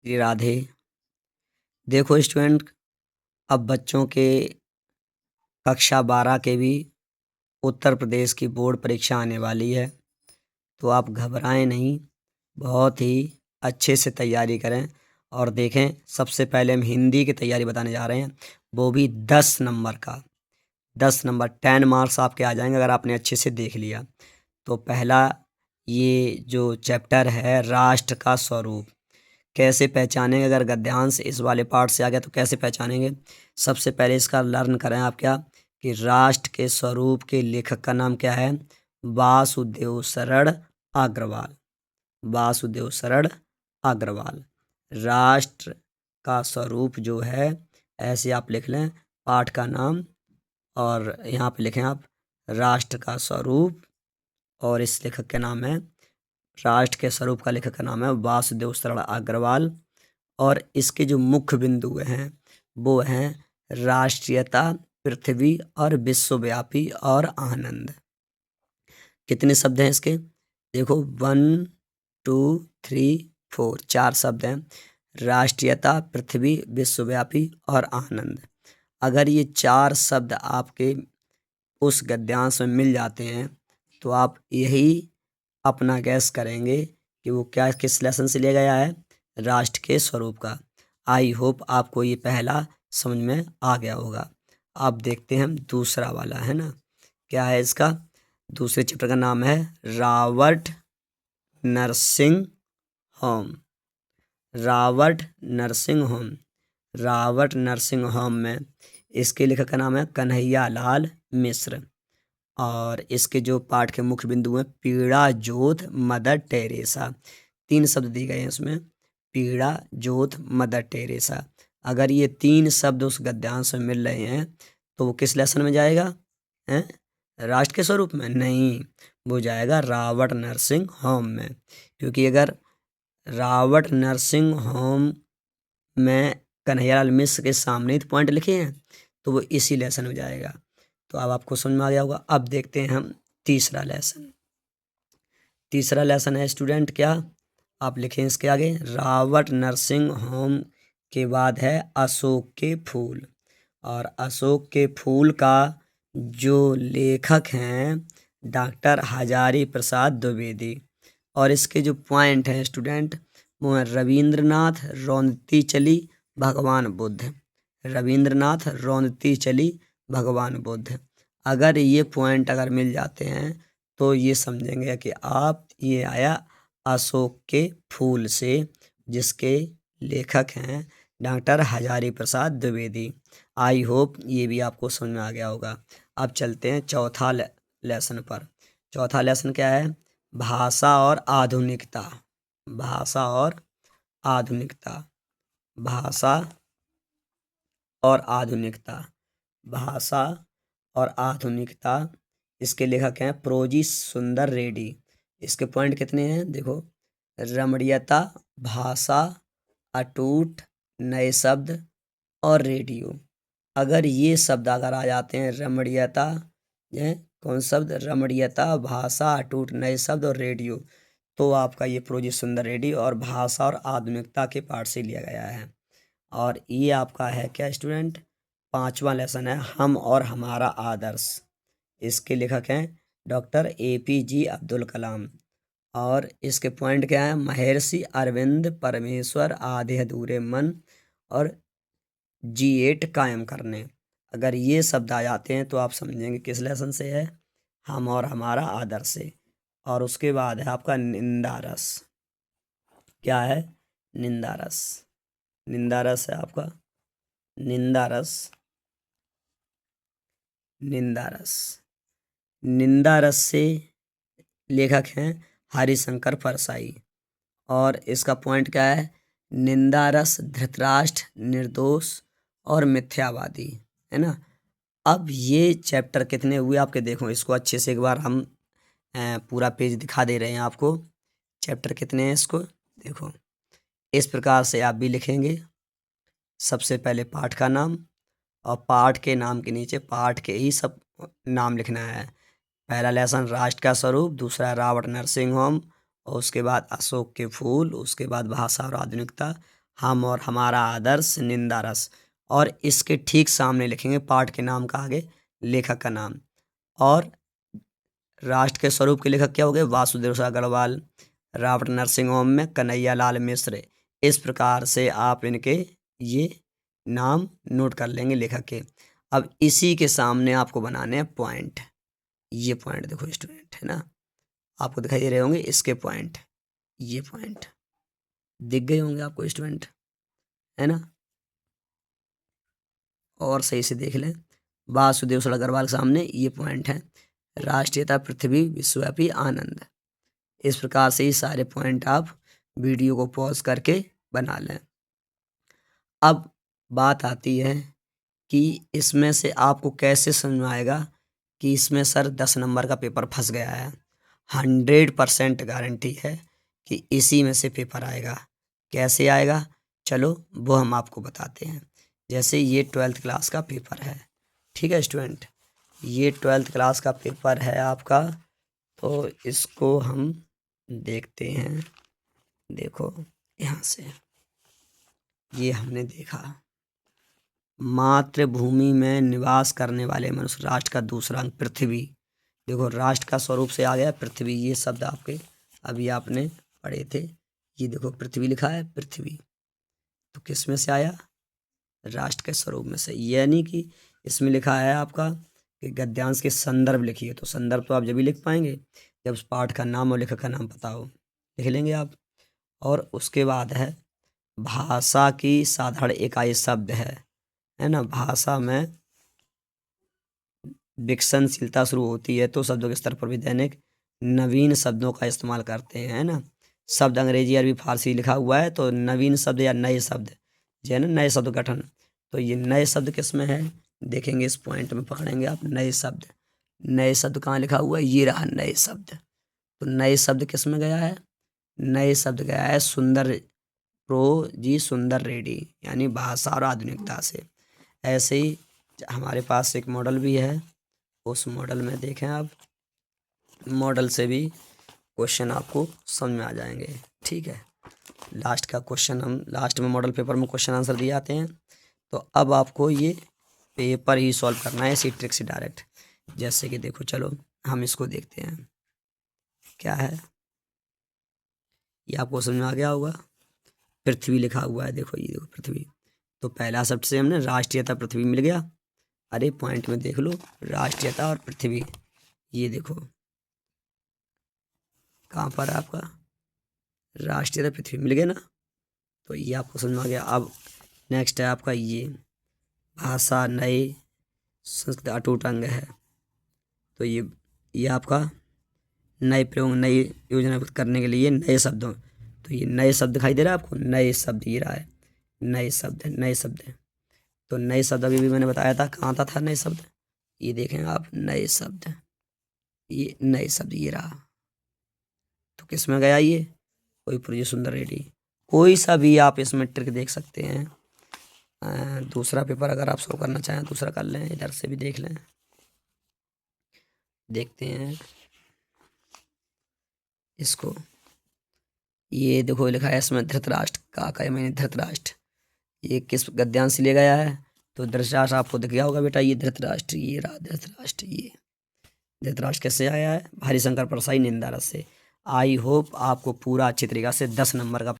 श्री राधे। देखो स्टूडेंट, अब बच्चों के कक्षा 12 के भी उत्तर प्रदेश की बोर्ड परीक्षा आने वाली है, तो आप घबराएं नहीं, बहुत ही अच्छे से तैयारी करें। और देखें, सबसे पहले हम हिंदी की तैयारी बताने जा रहे हैं, वो भी 10 नंबर का। 10 नंबर 10 मार्क्स आपके आ जाएंगे अगर आपने अच्छे से देख लिया। तो पहला ये जो चैप्टर है, राष्ट्र का स्वरूप, कैसे पहचानेंगे? अगर गद्यांश इस वाले पार्ट से आ गया तो कैसे पहचानेंगे? सबसे पहले इसका लर्न करें आप क्या, कि राष्ट्र के स्वरूप के लेखक का नाम क्या है? वासुदेव शरण अग्रवाल। वासुदेव शरण अग्रवाल। राष्ट्र का स्वरूप जो है, ऐसे आप लिख लें पाठ का नाम, और यहाँ पे लिखें आप राष्ट्र का स्वरूप, और इस लेखक का नाम है, राष्ट्र के स्वरूप का लेखक का नाम है वासुदेव शरण अग्रवाल। और इसके जो मुख्य बिंदु हैं वो हैं राष्ट्रीयता, पृथ्वी और विश्वव्यापी और आनंद। कितने शब्द हैं इसके? देखो, 1 2 3 4, 4 शब्द हैं। राष्ट्रीयता, पृथ्वी, विश्वव्यापी और आनंद। अगर ये 4 शब्द आपके उस गद्यांश में मिल जाते हैं तो आप यही अपना गैस करेंगे कि वो क्या, किस लेसन से लिया गया है? राष्ट्र के स्वरूप का। आई होप आपको ये पहला समझ में आ गया होगा। अब देखते हैं हम दूसरा वाला, है ना, क्या है इसका? दूसरे चैप्टर का नाम है Robert nursing home. Robert nursing home. Robert nursing home में इसके लेखक का नाम है कन्हैया लाल मिश्र। और इसके जो पाठ के मुख्य बिंदु हैं, पीड़ा ज्योत मदर टेरेसा। 3 शब्द दिए गए हैं इसमें, पीड़ा ज्योत मदर टेरेसा। अगर ये 3 शब्द उस गद्यांश में मिल रहे हैं तो वो किस लेसन में जाएगा? हैं? राष्ट्र के स्वरूप में नहीं, वो जाएगा रॉबर्ट नर्सिंग होम में। क्योंकि अगर रॉबर्ट नर्सिंग होम में कन्हैयालाल मिश्र के सामने ही तो पॉइंट लिखे हैं, तो वो इसी लेसन में जाएगा। तो अब आपको समझ में आ गया होगा। अब देखते हैं हम तीसरा लेसन। तीसरा लेसन है स्टूडेंट क्या? आप लिखें इसके आगे, रॉबर्ट नर्सिंग होम के बाद है अशोक के फूल। और अशोक के फूल का जो लेखक हैं डॉक्टर हजारी प्रसाद द्विवेदी। और इसके जो पॉइंट हैं स्टूडेंट, वो हैं रविंद्रनाथ रौंदती चली भगवान बुद्ध। रविंद्रनाथ रौंदती चली भगवान बुद्ध। अगर ये पॉइंट अगर मिल जाते हैं तो ये समझेंगे कि आप, ये आया अशोक के फूल से, जिसके लेखक हैं doctor Hazari Prasad Dwivedi. I hope ये भी आपको समझ में आ गया होगा। अब चलते हैं चौथा लेसन पर। चौथा लेसन क्या है? भाषा और आधुनिकता। भाषा और आधुनिकता। भाषा और आधुनिकता। भाषा और आधुनिकता। इसके लेखक हैं प्रोजी सुंदर रेड्डी। इसके पॉइंट कितने हैं? देखो, रमणीयता, भाषा, अटूट, नए शब्द और रेडियो। अगर ये शब्द अगर आ जाते हैं, रमणीयता, ये कौन शब्द? रमणीयता, भाषा, अटूट, नए शब्द और रेडियो, तो आपका ये प्रोजी सुंदर रेड्डी और भाषा और आधुनिकता के पाठ से लिया गया है। और ये आपका है क्या स्टूडेंट? 5वां लेसन है हम और हमारा आदर्श। इसके लेखक हैं डॉक्टर APJ अब्दुल कलाम। और इसके पॉइंट क्या है? महर्षि अरविंद, परमेश्वर, आधे अधूरे मन और G8 कायम करने। अगर ये शब्द आ जाते हैं तो आप समझेंगे किस लेसन से है? हम और हमारा आदर्श से। और उसके बाद है आपका निंदा रस। क्या है? निंदा रस। निंदा रस है आपका निंदा रस। निंदा रस। निंदा रस से लेखक हैं हरिशंकर परसाई। और इसका पॉइंट क्या है? निंदा रस, धृतराष्ट्र, निर्दोष और मिथ्यावादी, है ना। अब ये चैप्टर कितने हुए आपके? देखो इसको अच्छे से एक बार हम पूरा पेज दिखा दे रहे हैं आपको। चैप्टर कितने हैं इसको देखो, इस प्रकार से आप भी लिखेंगे। सबसे पहले पाठ का नाम, और पाठ के नाम के नीचे पाठ के ही सब नाम लिखना है। पहला लेसन राष्ट्र का स्वरूप, दूसरा रॉबर्ट नरसिंह होम, और उसके बाद अशोक के फूल, उसके बाद भाषा और आधुनिकता, हम और हमारा आदर्श निंदा रस। और इसके ठीक सामने लिखेंगे पाठ के नाम का आगे लेखक का नाम। और राष्ट्र के स्वरूप के लेखक क्या हो गए? वासुदेव अग्रवाल, रॉबर्ट नरसिंह होम में कन्हैया लाल मिश्र। इस प्रकार से आप इनके ये नाम नोट कर लेंगे लेखक के। अब इसी के सामने आपको बनाने हैं पॉइंट। ये पॉइंट देखो स्टूडेंट, है ना, आपको दिखाई दे रहे होंगे इसके पॉइंट। ये पॉइंट दिख गए होंगे आपको स्टूडेंट, है ना। और सही से देख लें, वासुदेव अग्रवाल के सामने ये पॉइंट है, राष्ट्रीयता, पृथ्वी, विश्वव्यापी आनंद। इस प्रकार से ही सारे पॉइंट आप वीडियो को पॉज करके बना लें। अब बात आती है कि इसमें से आपको कैसे समझ में आएगा कि इसमें सर 10 नंबर का पेपर फंस गया है। 100% गारंटी है कि इसी में से पेपर आएगा। कैसे आएगा, चलो वो हम आपको बताते हैं। जैसे ये 12th क्लास का पेपर है, ठीक है स्टूडेंट, ये 12th क्लास का पेपर है आपका। तो इसको हम देखते हैं। देखो यहाँ से ये हमने देखा, मातृभूमि में निवास करने वाले मनुष्य, राष्ट्र का दूसरा अंक पृथ्वी। देखो राष्ट्र का स्वरूप से आ गया पृथ्वी, ये शब्द आपके अभी आपने पढ़े थे। ये देखो पृथ्वी लिखा है, पृथ्वी तो किस में से आया? राष्ट्र के स्वरूप में से। यानी कि इसमें लिखा है आपका कि गद्यांश के संदर्भ लिखिए। तो संदर्भ तो आप जब भी लिख पाएंगे जब उस पाठ का नाम और लेखक का नाम पता हो, लिख लेंगे आप। और उसके बाद है भाषा की साधारण इकाई शब्द है ना। भाषा में विकसनशीलता शुरू होती है तो शब्दों के स्तर पर भी दैनिक नवीन शब्दों का इस्तेमाल करते हैं, है ना। शब्द अंग्रेजी, अरबी, फारसी लिखा हुआ है तो नवीन शब्द या नए शब्द, जो है ना, नए शब्द गठन। तो ये नए शब्द किस में है, देखेंगे इस पॉइंट में पकड़ेंगे आप। नए शब्द, नए शब्द कहाँ लिखा हुआ है? ये रहा नए शब्द। तो नए शब्द किस में गया है? नए शब्द गया है सुंदर प्रो जी सुंदर रेड्डी, यानी भाषा और आधुनिकता से। ऐसे ही हमारे पास एक मॉडल भी है, उस मॉडल में देखें आप, मॉडल से भी क्वेश्चन आपको समझ में आ जाएंगे, ठीक है। लास्ट का क्वेश्चन, हम लास्ट में मॉडल पेपर में क्वेश्चन आंसर दिए आते हैं। तो अब आपको ये पेपर ही सॉल्व करना है इसी ट्रिक से डायरेक्ट। जैसे कि देखो, चलो हम इसको देखते हैं क्या है। ये आपको समझ में आ गया होगा, पृथ्वी लिखा हुआ है, देखो ये देखो पृथ्वी। तो पहला शब्द से हमने राष्ट्रीयता पृथ्वी मिल गया। अरे पॉइंट में देख लो, राष्ट्रीयता और पृथ्वी, ये देखो कहाँ पर है आपका, राष्ट्रीयता पृथ्वी मिल गया ना। तो ये आपको समझ में आ गया। अब नेक्स्ट है आपका ये भाषा नए, संस्कृत अटूट अंग है। तो ये आपका नए प्रयोग, नई योजना करने के लिए नए शब्दों। तो ये नए शब्द दिखाई दे रहा है आपको, नए शब्द ये रहा है, नए शब्द, नए शब्द। तो नए शब्द अभी भी मैंने बताया था, कहाँ था नए शब्द, ये देखें आप, नए शब्द, ये नए शब्द ये रहा। तो किस में गया ये? कोई प्रिय सुंदर रेड्डी। कोई सा भी आप इसमें ट्रिक देख सकते हैं। दूसरा पेपर अगर आप सॉल्व करना चाहें दूसरा कर लें, इधर से भी देख लें। देखते हैं इसको, ये देखो लिखा है इसमें धृतराष्ट्र का मैंने धृतराष्ट्र, ये किस गद्यांश से लिया गया है? तो धृतराष्ट्र आपको दिख गया होगा बेटा, ये धृतराष्ट्र, ये रहा धृतराष्ट्र। ये धृतराष्ट्र कैसे आया है? भारी शंकर परसाई निंदा रस से। आई होप आपको पूरा अच्छी तरीक़ा से 10 नंबर का